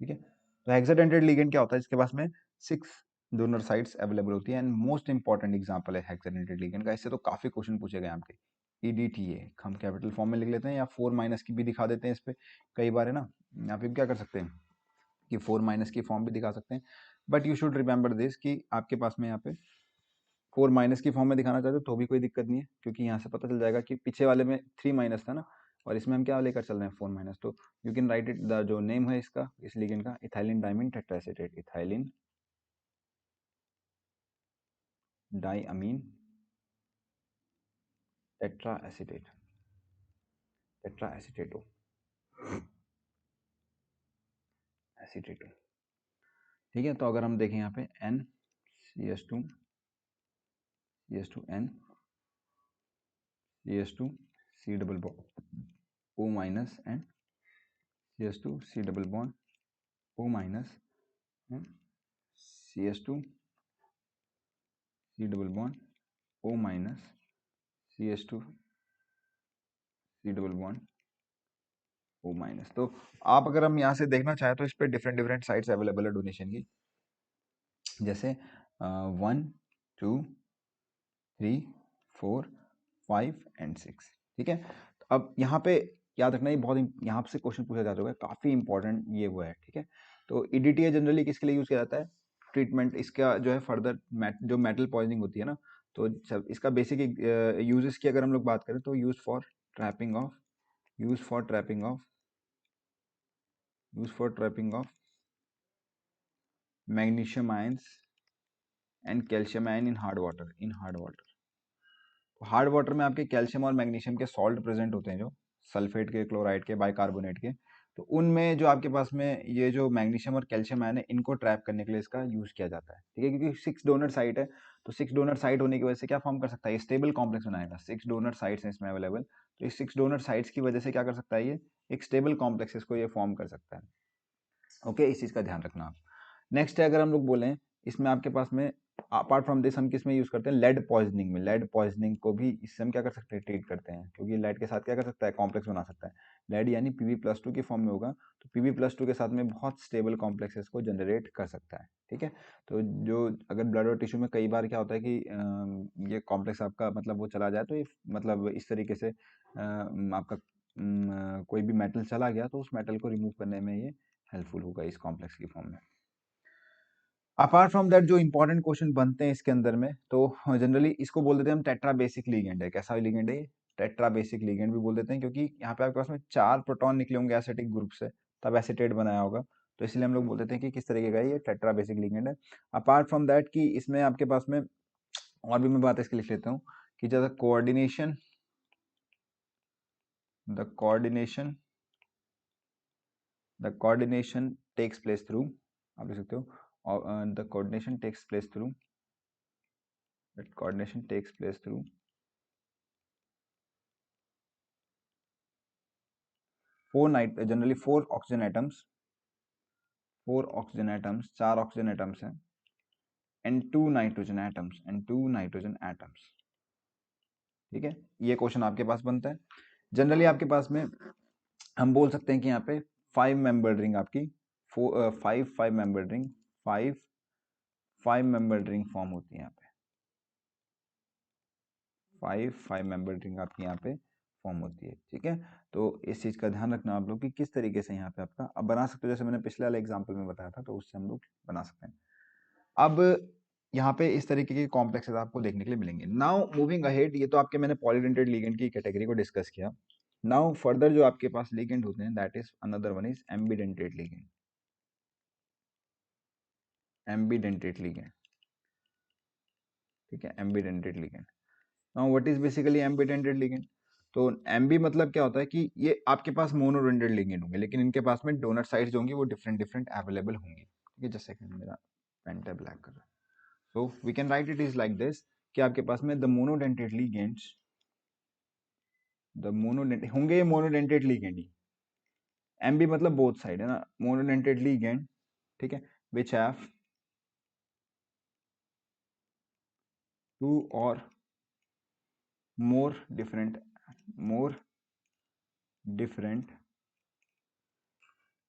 ठीक है। तो हेक्साडेंटेड लिगेंड क्या होता है, इसके पास में 6 डोनर साइट्स अवेलेबल होती है, एंड मोस्ट इंपॉर्टेंट एग्जांपल है हेक्साडेंटेड लिगेंड का। इससे तो काफी क्वेश्चन पूछे गए आपके। EDTA हम कैपिटल फॉर्म में लिख लेते हैं, या 4 माइनस की भी दिखा देते हैं इस पे, कई बार है ना, यहाँ पे क्या कर सकते हैं कि 4 माइनस की फॉर्म भी दिखा सकते हैं। But you should remember this कि आपके पास में यहाँ पे 4 माइनस की फॉर्म में दिखाना चाहते हो तो भी कोई दिक्कत नहीं है, क्योंकि यहाँ से पता चल जाएगा कि पीछे वाले में 3 माइनस था ना, और इसमें हम क्या लेकर चल रहे हैं 4 माइनस। तो you can write it, the जो नेम है इसका, इस लिगेंड का, ethylene diamine tetraacetate, ethylene diamine tetraacetate, tetraacetato, acetato, ठीक है। तो अगर हम देखें यहाँ पे N CH2 CH2N CH2 C double bond O minus, and CH2 C double bond O minus, and CH2 C double bond O minus, CH2 C double bond O minus. तो आप अगर हम यहाँ से देखना चाहें तो इस पे डिफरेंट डिफरेंट साइट्स अवेलेबल है डोनेशन की, जैसे 1 2 3 4 5 एंड 6, ठीक है। अब यहाँ पे याद रखना, ये बहुत यहाँ से क्वेश्चन पूछा जा चुका है, काफी इंपॉर्टेंट ये हुआ है, ठीक है। तो EDTA जनरली किसके लिए यूज किया जाता है, ट्रीटमेंट इसका जो है फर्दर जो मेटल पॉइजनिंग होती है ना, तो सब इसका बेसिक यूजेस की अगर हम लोग बात करें तो use for trapping of, use for trapping of, use for trapping of magnesium ions and calcium ion in hard water, in hard water. Hard water में आपके कैल्शियम और मैग्नीशियम के सॉल्ट प्रेजेंट होते हैं, जो सल्फेट के, क्लोराइड के, बाइकार्बोनेट के, तो उनमें जो आपके पास में ये जो मैग्नीशियम और कैल्शियम आयन है, इनको ट्रैप करने के लिए इसका यूज किया जाता है, ठीक है। क्योंकि 6 डोनर साइट है, तो 6 डोनर साइट होने की वजह से क्या फॉर्म कर सकता है, ये स्टेबल कॉम्प्लेक्स बनाएगा। 6 डोनर साइट्स हैं इसमें अवेलेबल, तो इस 6 डोनर साइट्स की वजह से क्या कर सकता है, ये एक स्टेबल कॉम्प्लेक्स इसको ये फॉर्म कर सकता है। ओके, इस चीज का ध्यान रखना आप। नेक्स्ट है, अगर हम लोग बोलें इसमें आपके पास में अपार्ट फ्रॉम दिस हम किस में यूज करते हैं, लेड पॉइजनिंग में, लेड पॉइजनिंग को भी इससे हम क्या कर सकते हैं, ट्रीट करते हैं, क्योंकि लेड के साथ क्या कर सकता है, कॉम्प्लेक्स बना सकता है। लेड यानी Pb+2 की फॉर्म में होगा, तो Pb+2 के साथ में बहुत स्टेबल कॉम्प्लेक्सेस को जनरेट कर सकता है, ठीक है। तो जो अगर ब्लड और टिश्यू में कई बार क्या होता है कि ये कॉम्प्लेक्स आपका मतलब वो चला जाए, तो ये मतलब इस तरीके से आपका कोई भी मेटल चला गया तो उस मेटल को रिमूव करने में ये हेल्पफुल होगा इस कॉम्प्लेक्स की फॉर्म में। अपार्ट फ्रॉम दैट जो इंपॉर्टेंट क्वेश्चन बनते हैं इसके अंदर में, तो जनरली इसको बोल देते हैं हम टेट्रा बेसिक लिगेंड है। कैसा लिगेंड है ये, टेट्रा बेसिक लिगेंड भी बोल देते हैं, क्योंकि यहाँ पे आपके पास में 4 प्रोटॉन निकले होंगे एसिटिक ग्रुप से, तब एसिटेट बनाया होगा, तो इसलिए हम लोग बोल देते हैं कि किस तरीके का ये टेट्रा बेसिक लिगेंड है। अपार्ट फ्रॉम दैट कि इसमें आपके पास में और भी मैं बात इसके लिख लेता हूँ कि जैसा coordination, the coordination, the coordination takes place through, आप लिख सकते हो, the coordination takes place through, that coordination takes place through generally 4 oxygen atoms, 4 oxygen atoms हैं, एंड 2 नाइट्रोजन एटम्स। ठीक है, ये क्वेश्चन आपके पास बनता है। जनरली आपके पास में हम बोल सकते हैं कि यहाँ पे 5 मेंबर रिंग आपकी, 5 मेंबर रिंग फॉर्म होती है यहाँ पे, 5 मेंबर रिंग आपकी यहाँ पे फॉर्म होती है। ठीक है, तो इस चीज का ध्यान रखना आप लोग कि किस तरीके से यहाँ पे आपका अब बना सकते हो, जैसे मैंने पिछले वाले एग्जाम्पल में बताया था, तो उससे हम लोग बना सकते हैं। अब यहाँ पे इस तरीके के कॉम्प्लेक्सेस आपको देखने के लिए मिलेंगे। नाउ मूविंग अहेड, ये तो आपके मैंने पॉलीडेंटेड लिगेंड की कैटेगरी को डिस्कस किया। नाउ फर्दर जो आपके पास लिगेंड होते हैं, that is another one is एम्बीडेंटेड ligand. एम्बीडेंटेड ligand, ठीक है, एम्बीडेंटेड ligand. Now what is basically एम्बीडेंटेड ligand? तो एम्बी मतलब क्या होता है कि ये आपके पास मोनोडेंटेड लिगेंड होंगे, लेकिन इनके पास में डोनर साइड्स जो होंगी वो डिफरेंट डिफरेंट अवेलेबल होंगी। ठीक है, जस्ट सेकंड, मेरा पेन टैब ब्लैक कर रहा है। So we can write it is like this कि आपके पास में the monodentate ligands, the monodentate होंगे, ये मोनोडेंटेड लिगेंड ही, एम्बी मतलब बोथ साइड है ना, मोनोडेंटेड लिगेंड, ठीक है, which have 2 or more different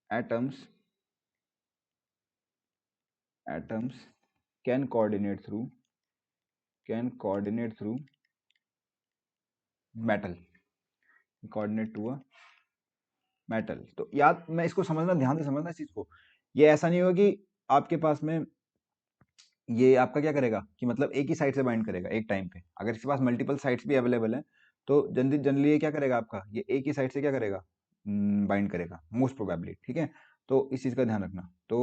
atoms can coordinate through metal, coordinate to a metal। तो याद, मैं इसको समझना, ध्यान से समझना इस चीज को। ये ऐसा नहीं होगा कि आपके पास में ये आपका क्या करेगा कि मतलब एक ही साइड से बाइंड करेगा एक टाइम पे। अगर इसके पास मल्टीपल साइड्स भी अवेलेबल हैं तो जनरली ये क्या करेगा आपका, ये एक ही साइड से क्या करेगा, बाइंड करेगा मोस्ट प्रोबेबली। ठीक है, तो इस चीज का ध्यान रखना। तो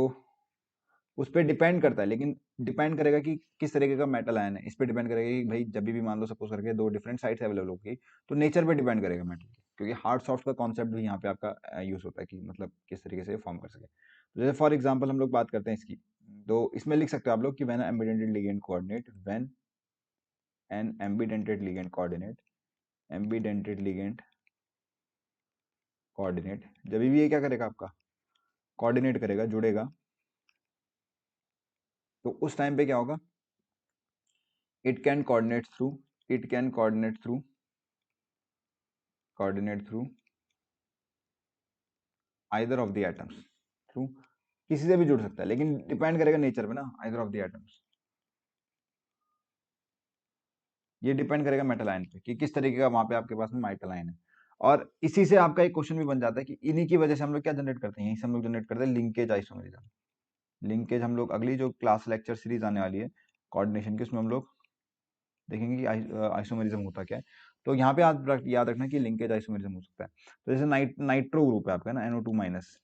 उस पर डिपेंड करता है, लेकिन डिपेंड करेगा कि किस तरीके का मेटल आयन है, इस पर डिपेंड करेगा कि भाई जब भी मान लो सपोज करके दो डिफरेंट साइड्स अवेलेबल होगी तो नेचर पे डिपेंड करेगा मेटल की, क्योंकि हार्ड सॉफ्ट का कॉन्सेप्ट भी यहाँ पे आपका यूज होता है कि मतलब किस तरीके से फॉर्म कर सके। तो जैसे फॉर एग्जाम्पल हम लोग बात करते हैं इसकी, तो इसमें लिख सकते हो आप लोग कि when एम्बीडेंटेड ligand coordinate, when an एम्बीडेंटेड ligand coordinate, एम्बीडेंटेड ligand coordinate, जब भी ये क्या करेगा आपका कोऑर्डिनेट करेगा, जुड़ेगा, तो उस टाइम पे क्या होगा, it can coordinate through it can coordinate through either of the atoms, through किसी से भी जुड़ सकता है, लेकिन डिपेंड करेगा नेचर पे ना, either of the atoms, ये डिपेंड करेगा मेटल आयन पे कि किस तरीके का वहां पे आपके पास में मेटल आयन है। और इसी से आपका एक क्वेश्चन भी बन जाता है कि इन्हीं की वजह से हम लोग क्या जनरेट करते हैं, यहीं से हम लोग जनरेट करते हैं लिंकेज आइसोमेरिज्म। लिंकेज हम लोग अगली जो क्लास लेक्चर सीरीज आने वाली है कोऑर्डिनेशन की, उसमें हम लोग देखेंगे कि आइसोमेरिज्म होता क्या है। तो यहाँ पे याद रखना कि लिंकेज आइसोमेरिज्म हो सकता है। तो जैसे नाइट्रो ग्रुप है आपका ना, NO2 माइनस,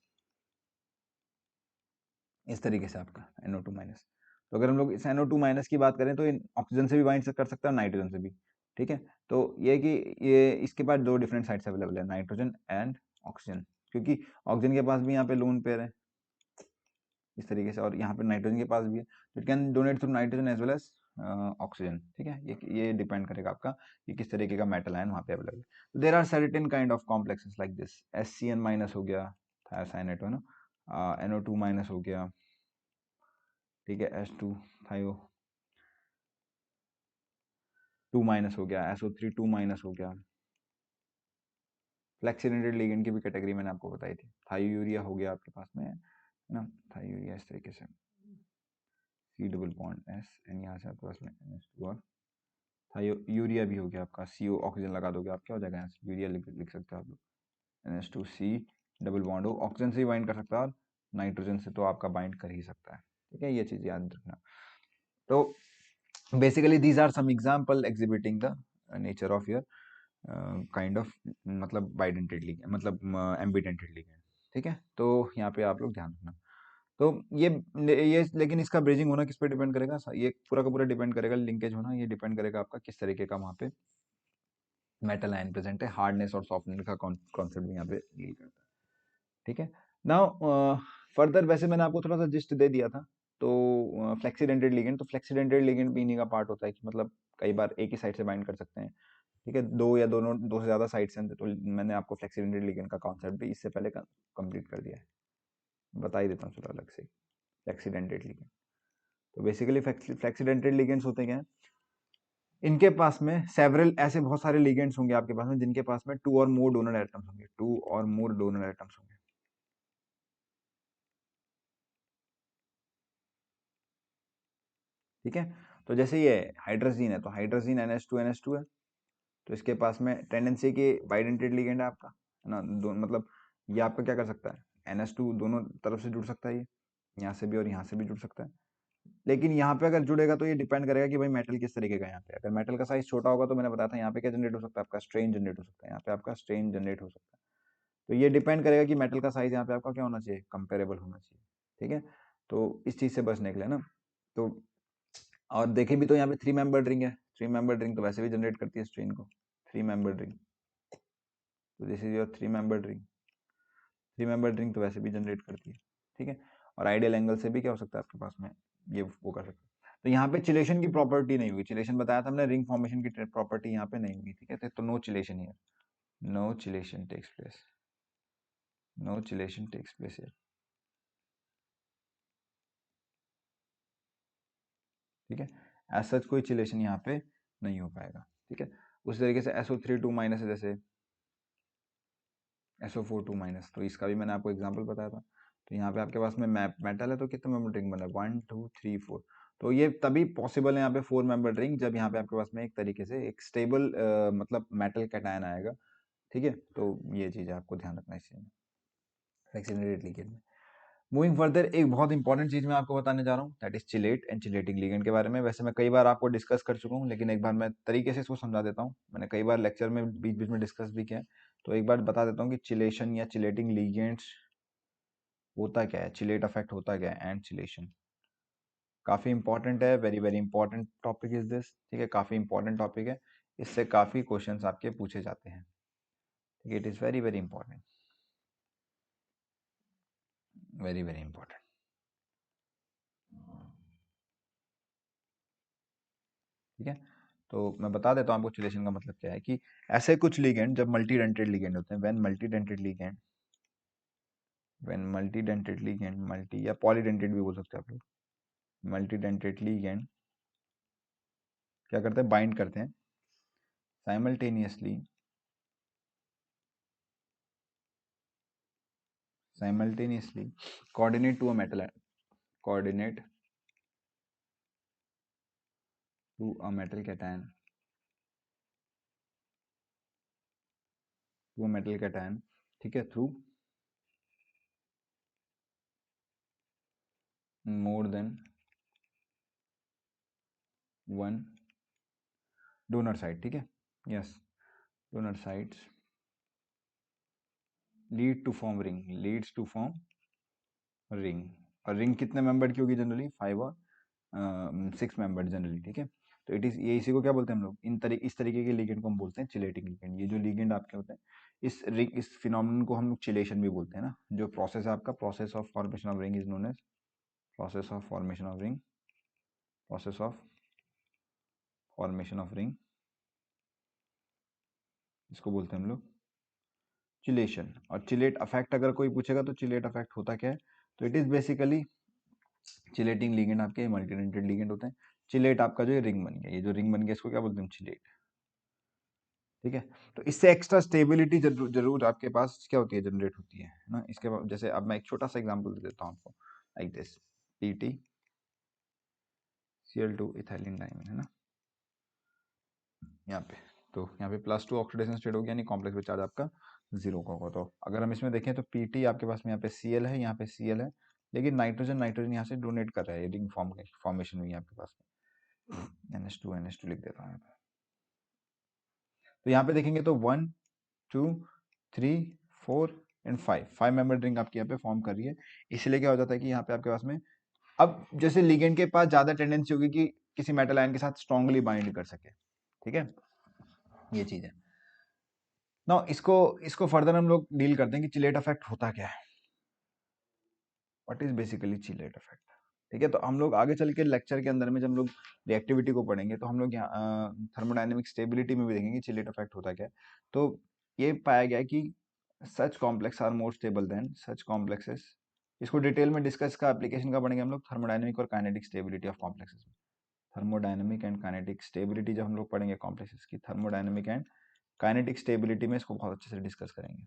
इस तरीके से आपका NO2 माइनस। तो अगर हम लोग इस NO2 माइनस की बात करें तो इन ऑक्सीजन से भी बाइंड कर सकता है, नाइट्रोजन से भी। ठीक है, तो ये कि ये इसके पास दो डिफरेंट साइड्स अवेलेबल है, नाइट्रोजन एंड ऑक्सीजन, क्योंकि ऑक्सीजन के पास भी यहाँ पे लोन पेयर है इस तरीके से, और यहाँ पे नाइट्रोजन के पास भी है, तो it can donate through nitrogen as well as oxygen. ठीक है, ये डिपेंड करेगा आपका कि किस तरीके का मेटल आयन वहाँ पे अवेलेबल है। तो there are certain kind of complexes like this, SCN minus हो गया, थायोसाइनेट है ना, NO2 माइनस हो गया, ठीक है, S2 थायो 2 माइनस हो गया, SO3 2 माइनस हो गया। फ्लेक्सीडेंटेड लिगेंड की भी कैटेगरी मैंने आपको बताई थी, थायोयूरिया हो गया आपके पास में है ना, थायोयूरिया इस तरीके से, C double bond S, and यहाँ से आपके पास में NH2 और यूरिया भी हो गया आपका, CO ऑक्सीजन लगा दोगे आप, क्या हो जाएगा, यूरिया लिख सकते हो आप लोग, NH2C डबल बॉन्ड हो, ऑक्सीजन से ही बाइंड कर सकता है और नाइट्रोजन से तो आपका बाइंड कर ही सकता है। ठीक है, ये चीज याद रखना। तो basically these are some example exhibiting the nature of your kind of मतलब बाइडेंटेड लिगेंड, मतलब एम्बीडेंटेड लिगेंड। ठीक है, तो यहाँ पे आप लोग ध्यान रखना। तो ये लेकिन इसका ब्रिजिंग होना किस पे डिपेंड करेगा, ये पूरा का पूरा डिपेंड करेगा, लिंकेज होना ये डिपेंड करेगा आपका किस तरीके का वहाँ पे मेटल आयन प्रेजेंट है, हार्डनेस और सॉफ्टनेस का कॉन्सेप्ट भी यहाँ पे डील करता है। ठीक है, नाउ फर्दर वैसे मैंने आपको थोड़ा सा जिस्ट दे दिया था। तो फ्लेक्सीडेंटेड लिगेंड, तो फ्लेक्सीडेंटेड लिगेंड भी इन्हीं का पार्ट होता है कि मतलब कई बार एक ही साइड से बाइंड कर सकते हैं। ठीक है, दो या दोनों दो से ज़्यादा साइड्स हैं, तो मैंने आपको फ्लेक्सीडेंटेड लिगेंड का कॉन्सेप्ट भी इससे पहले कंप्लीट कर दिया है, बता ही देता हूँ चलो अलग से। फ्लेक्सीडेंटेड लिगेंड, तो बेसिकली फ्लेक्सीडेंटेड लिगेंड्स होते क्या हैं, इनके पास में सेवरल ऐसे बहुत सारे लिगेंड्स होंगे आपके पास में जिनके पास में टू और मोर डोनर एटम्स होंगे, टू और मोर डोनर एटम्स होंगे। ठीक है, तो जैसे ये हाइड्रोजीन है, तो हाइड्रोजीन NH2 है, तो इसके पास में टेंडेंसी की बाइडेंटेड लिगेंड है आपका, है ना, मतलब ये आपका क्या कर सकता है, NH2 दोनों तरफ से जुड़ सकता है, ये यहाँ से भी और यहाँ से भी जुड़ सकता है। लेकिन यहाँ पे अगर जुड़ेगा तो ये डिपेंड करेगा कि भाई मेटल किस तरीके का है। यहाँ पे अगर मेटल का साइज छोटा होगा तो मैंने बताया था यहाँ पे क्या जनरेट हो सकता है, आपका स्ट्रेन जनरेट हो सकता है, यहाँ पे आपका स्ट्रेन जनरेट हो सकता है। तो ये डिपेंड करेगा कि मेटल का साइज यहाँ पे आपका क्या होना चाहिए, कंपेरेबल होना चाहिए। ठीक है, तो इस चीज से बचने के लिए ना, तो और देखे भी तो यहाँ पे 3 मेंबर्ड रिंग है, 3 मेंबर्ड रिंग तो वैसे भी जनरेट करती है स्ट्रेन को, 3 मेंबर्ड रिंग, तो this is your 3 membered ring, 3 membered ring तो वैसे भी जनरेट करती है। ठीक है, और आइडियल एंगल से भी क्या हो सकता है आपके पास में, ये वो कर सकते हैं। तो यहाँ पे चिलेशन की प्रॉपर्टी नहीं हुई, चिलेशन बताया था हमने, रिंग फॉर्मेशन की प्रॉपर्टी यहाँ पे नहीं हुई। ठीक है, तो no chelation here, no chelation takes place, no chelation takes place here. ठीक है, एज सच कोई चिलेशन यहाँ पे नहीं हो पाएगा। ठीक है, उस तरीके से SO3 2- है, जैसे SO4 2-, तो इसका भी मैंने आपको एग्जांपल बताया था। तो यहाँ पे आपके पास में मेटल है, तो कितने मेंबर रिंग बना है, 1 2 3 4। तो ये तभी पॉसिबल है यहाँ पे 4 मेंबर रिंग, जब यहाँ पे आपके पास में एक तरीके से एक स्टेबल मतलब मेटल कैटायन आएगा। ठीक है, तो ये चीज़ आपको ध्यान रखना चाहिए फ्लेक्सीडेंटेड लिगेंड में। मूविंग फर्दर, एक बहुत इंपॉर्टेंट चीज मैं आपको बताने जा रहा हूँ, that is chelate and chelating ligand के बारे में। वैसे मैं कई बार आपको डिस्कस कर चुका हूँ, लेकिन एक बार मैं तरीके से इसको समझा देता हूँ। मैंने कई बार लेक्चर में बीच बीच में डिस्कस भी किया है, तो एक बार बता देता हूँ कि चिलेशन या चिलेटिंग लिगेंड्स होता क्या है, चिलेट अफेक्ट होता क्या है, एंड चिलेशन काफी इंपॉर्टेंट है, very very important topic is this. ठीक है, काफी इंपॉर्टेंट टॉपिक है, इससे काफी क्वेश्चंस आपके पूछे जाते हैं। ठीक है, it is very very important, very very important. ठीक है, तो मैं बता देता हूँ आपको चिलेशन का मतलब क्या है, कि ऐसे कुछ लिगेंड जब मल्टी डेंटेड लिगेंड होते हैं, when multi dentate ligand, when multi dentate ligand, multi या पॉलीडेंटेड भी बोल सकते हैं आप लोग, मल्टी डेंटेड लिगेंड क्या करते हैं, बाइंड करते हैं simultaneously, simultaneously coordinate to a metal, coordinate to a metal cation, to a metal cation. ठीक है, through more than one donor site. ठीक है, yes, donor sites lead to form ring, leads to form ring. और रिंग कितने मेंबर की होगी जनरली, 5 और 6 मेंबर जनरली। ठीक है, तो इट इज, ये इसी को क्या बोलते हैं हम लोग, इस तरीके के लिगेंड को हम बोलते हैं चिलेटिंग लिगेंड। ये जो लिगेंड आपके होते हैं, इस फिनोमेनन को हम लोग चिलेशन भी बोलते हैं ना। जो प्रोसेस है आपका, process of formation of ring is known as process of formation of ring, process of formation of ring, इसको बोलते हैं हम लोग चिलेशन। और चिलेट अफेक्ट अगर कोई पूछेगा तो चिलेट अफेक्ट होता क्या है, तो it is basically chelating ligand आपके मल्टीडेंटेड लिगेंड होते हैं। चिलेट आपका जो रिंग बन गया, ये जो रिंग बन गया इसको क्या बोलते हैं, चिलेट। ठीक है, तो इससे एक्स्ट्रा स्टेबिलिटी जरूर आपके पास क्या होती है, जनरेट होती है ना। इसके बाद जैसे अब मैं एक छोटा सा एग्जांपल दे देता हूँ आपको, like this, PtCl2 ethylene diamine, है ना, यहाँ पे। तो यहाँ पे +2 ऑक्सीडेशन स्टेट हो गया, यानी कॉम्प्लेक्स में चार्ज आपका 0 का होगा। तो अगर हम इसमें देखें तो Pt आपके पास में यहाँ पे Cl है, यहाँ पे Cl है, लेकिन नाइट्रोजन नाइट्रोजन यहाँ से डोनेट कर रहा है, रिंग फॉर्मेशन हुई है आपके पास में। NH2 लिख देता हूँ यहाँ पे। तो यहाँ पे देखेंगे तो 1 2 3 4 एंड 5 मेंबर रिंग आपकी यहाँ पे फॉर्म कर रही है। इसलिए क्या हो जाता है कि यहाँ पे आपके पास में, अब जैसे लिगेंड के पास ज्यादा टेंडेंसी होगी कि किसी मेटल आयन के साथ स्ट्रांगली बाइंड कर सके। ठीक है, ये चीज है ना। इसको इसको फर्दर हम लोग डील करते हैं कि चिलेट इफेक्ट होता क्या है, what is basically chelate effect. ठीक है। तो हम लोग आगे चल के लेक्चर के अंदर में जब हम लोग रिएक्टिविटी को पढ़ेंगे तो हम लोग यहाँ थर्मोडाइनमिक स्टेबिलिटी में भी देखेंगे चिलेट इफेक्ट होता क्या है। तो ये पाया गया कि such complex are more stable than such complexes. इसको डिटेल में डिस्कस का एप्लीकेशन का पढ़ेंगे हम लोग थर्मोडाइनमिक और काइनेटिक स्टेबिलिटी ऑफ कॉम्प्लेक्सेस में। थर्मोडाइनमिक एंड काइनेटिक स्टेबिलिटी जब हम लोग पढ़ेंगे कॉम्प्लेक्सेस की, थर्मोडाइनमिक एंड काइनेटिक स्टेबिलिटी में इसको बहुत अच्छे से डिस्कस करेंगे।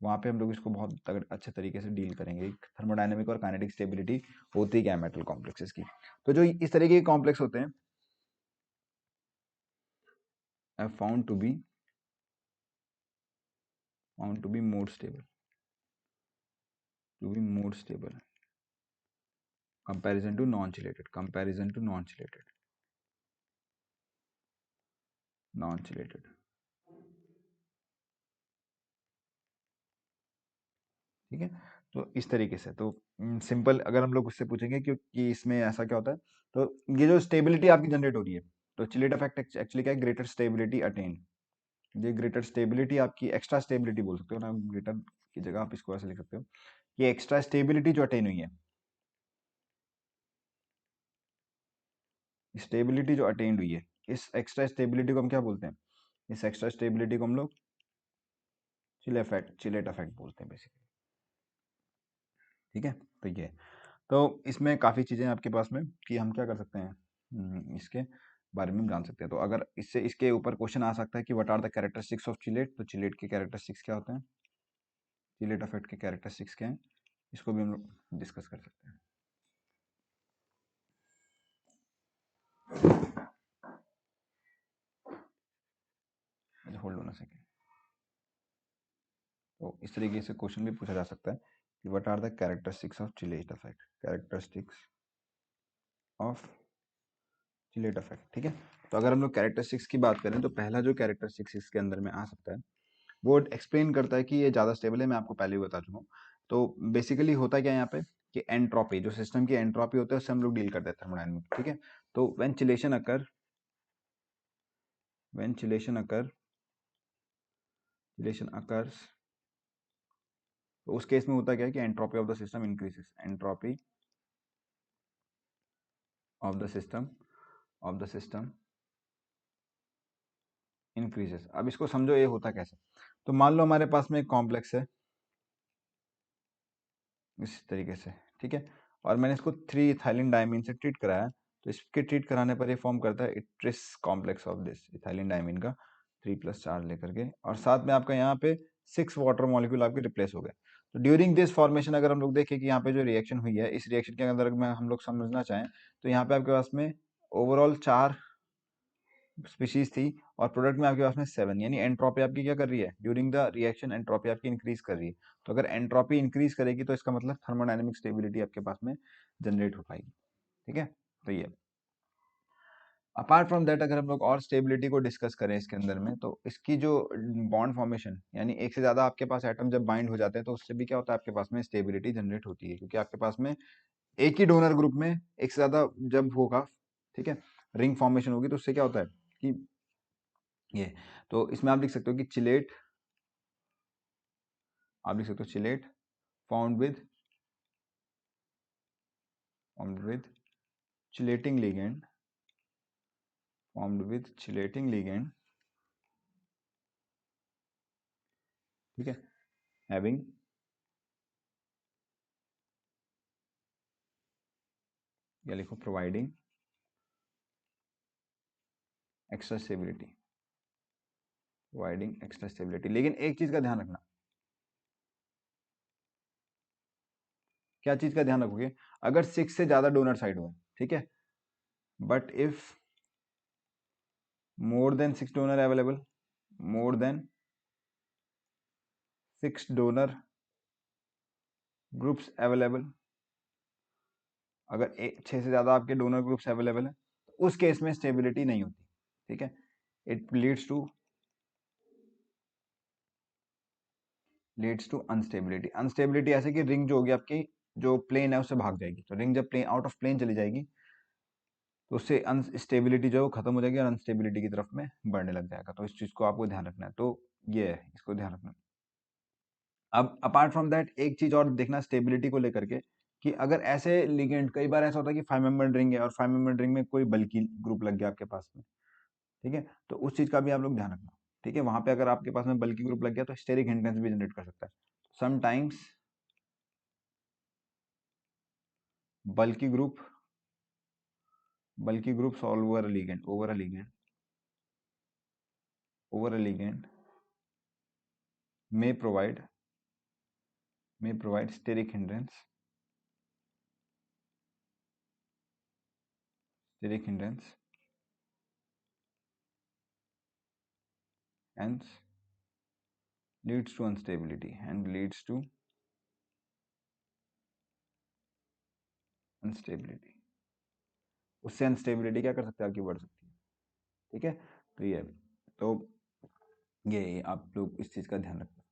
वहाँ पे हम लोग इसको बहुत अच्छे तरीके से डील करेंगे थर्मोडाइनमिक और काइनेटिक स्टेबिलिटी होती क्या है मेटल कॉम्प्लेक्सेस की। तो जो इस तरीके के कॉम्प्लेक्स होते हैं found to be more stable, comparison to non chelated, ठीक है। तो इस तरीके से तो सिंपल अगर हम लोग उससे पूछेंगे कि इसमें ऐसा क्या होता है, तो ये जो स्टेबिलिटी आपकी जनरेट हो रही है, तो चिलेट इफेक्ट एक्चुअली क्या है, ग्रेटर स्टेबिलिटी अटेन। ये ग्रेटर स्टेबिलिटी आपकी एक्स्ट्रा स्टेबिलिटी बोल सकते हो ना, ग्रेटर की जगह आप इसको ऐसे लिख सकते हो, ये एक्स्ट्रा स्टेबिलिटी जो अटेन हुई है, स्टेबिलिटी जो अटेन्ड हुई है, इस एक्स्ट्रा स्टेबिलिटी को हम क्या बोलते हैं, इस एक्स्ट्रा स्टेबिलिटी को हम लोग चिलेट इफेक्ट बोलते हैं बेसिकली। ठीक है। तो ये तो इसमें काफ़ी चीज़ें आपके पास में कि हम क्या कर सकते हैं, इसके बारे में हम जान सकते हैं। तो अगर इससे इसके ऊपर क्वेश्चन आ सकता है कि what are the characteristics of chelate, तो चिलेट के कैरेक्टरिस्टिक्स क्या होते हैं, चिलेट इफेक्ट के कैरेक्टरिस्टिक्स क्या हैं, इसको भी हम लोग डिस्कस कर सकते हैं। Hold on a second. तो इस तरीके से क्वेश्चन भी पूछा जा सकता है कि what are the characteristics of chelate effect, characteristics of chelate effect. ठीक है। तो अगर हम लोग कैरेक्टरिस्टिक्स की बात करें तो पहला जो कैरेक्टरिस्टिक्स इसके अंदर में आ सकता है वो एक्सप्लेन करता है कि ये ज़्यादा स्टेबल है, मैं आपको पहले ही बता चुका हूँ। तो बेसिकली होता क्या है यहाँ पे कि एंट्रोपी, जो सिस्टम की एंट्रोपी होता है उससे हम लोग डील करते हैं थर्मोडायनामिक। ठीक है। तो when chelation occur, chelation occurs, तो उस केस में होता क्या है कि entropy of the system increases, entropy of the system increases. अब इसको समझो ये होता कैसे। तो मान लो हमारे पास में एक कॉम्प्लेक्स है इस तरीके से, ठीक है, और मैंने इसको 3 इथाइलिन डायमीन से ट्रीट कराया, तो इसके ट्रीट कराने पर ये फॉर्म करता है tris complex of this ethylene diamine का 3+ चार्ज लेकर के, और साथ में आपका यहाँ पे 6 वाटर मॉलिक्यूल आपके रिप्लेस हो गए। तो ड्यूरिंग दिस फॉर्मेशन अगर हम लोग देखें कि यहाँ पे जो रिएक्शन हुई है, इस रिएक्शन के अंदर में हम लोग समझना चाहें तो यहाँ पे आपके पास में ओवरऑल 4 स्पीशीज थी और प्रोडक्ट में आपके पास में 7, यानी एंट्रोपी आपकी क्या कर रही है, ड्यूरिंग द रिएक्शन एंट्रोपी आपकी इंक्रीज कर रही है। तो अगर एंट्रोपी इंक्रीज करेगी तो इसका मतलब थर्मोडायनेमिक स्टेबिलिटी आपके पास में जनरेट हो पाएगी। ठीक है। तो ये अपार्ट फ्रॉम दैट अगर हम लोग और स्टेबिलिटी को डिस्कस करें इसके अंदर में, तो इसकी जो बॉन्ड फॉर्मेशन, यानी एक से ज्यादा आपके पास एटम जब बाइंड हो जाते हैं तो उससे भी क्या होता है, आपके पास में स्टेबिलिटी जनरेट होती है, क्योंकि आपके पास में एक ही डोनर ग्रुप में एक से ज्यादा जब होगा, ठीक है, रिंग फॉर्मेशन होगी, तो उससे क्या होता है कि ये, तो इसमें आप लिख सकते हो कि चिलेट, आप लिख सकते हो chelate found with chelating ligand, ठीक है, हैविंग, या लिखो प्रोवाइडिंग एक्स्ट्रा स्टेबिलिटी, लेकिन एक चीज का ध्यान रखना, क्या चीज का ध्यान रखोगे, अगर 6 से ज्यादा डोनर साइड हुए, ठीक है, but if more than 6 donor available, more than 6 donor groups available, अगर 6 से ज्यादा आपके डोनर ग्रुप्स अवेलेबल है तो उस केस में स्टेबिलिटी नहीं होती। ठीक है। It leads to unstability, unstability ऐसे कि रिंग जो होगी आपकी जो प्लेन है उससे भाग जाएगी, तो रिंग जब प्लेन आउट ऑफ प्लेन चली जाएगी तो उससे अनस्टेबिलिटी जो है वो खत्म हो जाएगी और अनस्टेबिलिटी की तरफ में बढ़ने लग जाएगा। तो इस चीज को आपको ध्यान रखना है, तो ये है, इसको ध्यान रखना। अब अपार्ट फ्रॉम दैट एक चीज और देखना स्टेबिलिटी को लेकर के कि अगर ऐसे लिगेंड, कई बार ऐसा होता है कि 5 मेंबर रिंग है और 5 मेंबर रिंग में कोई बल्की ग्रुप लग गया आपके पास में, ठीक है, तो उस चीज का भी आप लोग ध्यान रखना, ठीक है। वहां पे अगर आपके पास में बल्की ग्रुप लग गया तो स्टेरिक हिंड्रेंस भी जनरेट कर सकता है। Sometimes bulky group solve over a ligand may provide steric hindrance and leads to instability उससे अनस्टेबिलिटी क्या कर सकते हैं, आपकी बढ़ सकती है, ठीक है। तो ये तो ये आप लोग इस चीज़ का ध्यान रखना।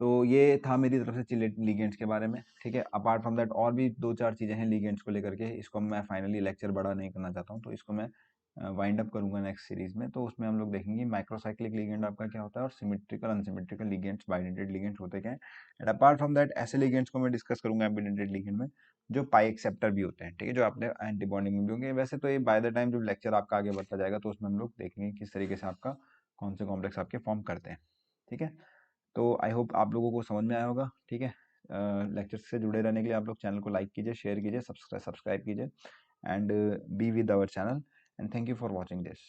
तो ये था मेरी तरफ से चिलेट लिगेंड्स के बारे में, ठीक है। अपार्ट फ्रॉम दैट और भी दो चार चीज़ें हैं लिगेंड्स को लेकर के, इसको मैं फाइनली लेक्चर बड़ा नहीं करना चाहता हूँ, तो इसको मैं वाइंड अप करूंगा नेक्स्ट सीरीज में। तो उसमें हम लोग देखेंगे माइक्रोसाइक्लिक लिगेंड आपका क्या होता है और symmetrical unsymmetrical ligands bidentate ligands होते क्या हैं। एंड अपार्ट फ्रॉम दैट ऐसे लिगेंड्स को मैं डिस्कस करूंगा बाइडेंटेड लिगेंड में जो पाई एक्सेप्टर भी होते हैं, ठीक है, जो आपने एंटीबॉन्डिंग में भी होंगे। वैसे तो ये बाय द टाइम जब लेक्चर आपका आगे बढ़ता जाएगा तो उसमें हम लोग देखेंगे किस तरीके से आपका कौन से कॉम्प्लेक्स आपके फॉर्म करते हैं, ठीक है। तो आई होप आप लोगों को समझ में आया होगा, ठीक है। लेक्चर से जुड़े रहने के लिए आप लोग चैनल को लाइक कीजिए, शेयर कीजिए, सब्सक्राइब कीजिए and be with our channel and thank you for watching this.